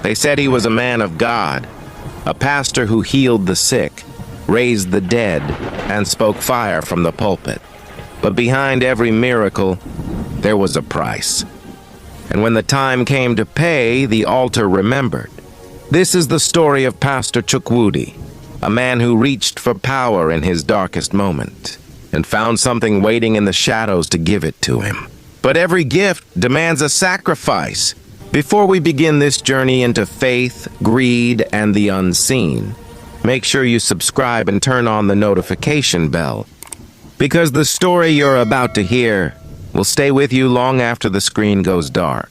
They said he was a man of God, a pastor who healed the sick, raised the dead, and spoke fire from the pulpit. But behind every miracle, there was a price. And when the time came to pay, the altar remembered. This is the story of Pastor Chukwudi, a man who reached for power in his darkest moment and found something waiting in the shadows to give it to him. But every gift demands a sacrifice. Before we begin this journey into faith, greed, and the unseen, make sure you subscribe and turn on the notification bell, because the story you're about to hear will stay with you long after the screen goes dark.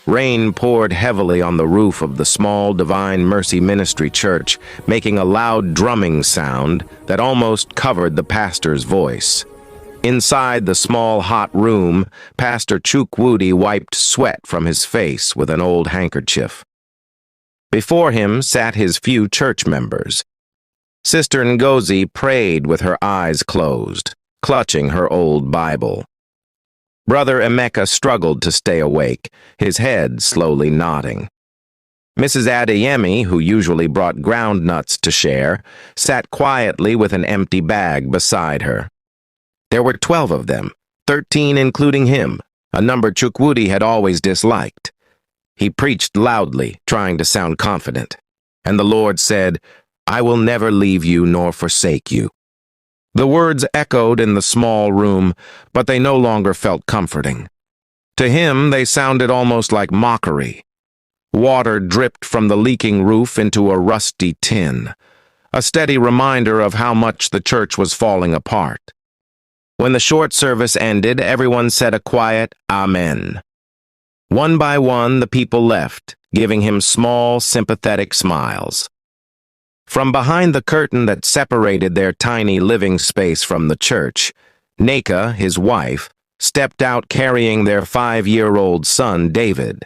Rain poured heavily on the roof of the small Divine Mercy Ministry church, making a loud drumming sound that almost covered the pastor's voice. Inside the small hot room, Pastor Chukwudi wiped sweat from his face with an old handkerchief. Before him sat his few church members. Sister Ngozi prayed with her eyes closed, clutching her old Bible. Brother Emeka struggled to stay awake, his head slowly nodding. Mrs. Adeyemi, who usually brought ground nuts to share, sat quietly with an empty bag beside her. There were 12 of them, 13 including him, a number Chukwudi had always disliked. He preached loudly, trying to sound confident. And the Lord said, "I will never leave you nor forsake you." The words echoed in the small room, but they no longer felt comforting. To him, they sounded almost like mockery. Water dripped from the leaking roof into a rusty tin, a steady reminder of how much the church was falling apart. When the short service ended, everyone said a quiet Amen. One by one, the people left, giving him small, sympathetic smiles. From behind the curtain that separated their tiny living space from the church, Neka, his wife, stepped out carrying their 5-year-old son, David.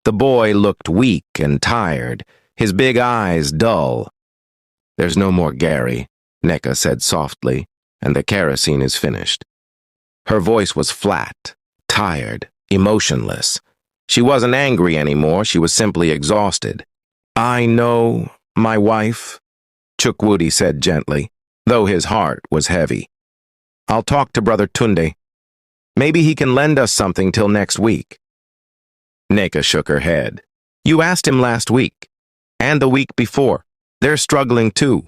The boy looked weak and tired, his big eyes dull. "There's no more Gary," Neka said softly, "and the kerosene is finished." Her voice was flat, tired, emotionless. She wasn't angry anymore, she was simply exhausted. "I know, my wife," Chukwudi said gently, though his heart was heavy. "I'll talk to Brother Tunde. Maybe he can lend us something till next week." Neka shook her head. "You asked him last week, and the week before. They're struggling too."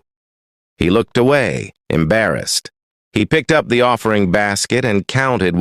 He looked away, embarrassed. He picked up the offering basket and counted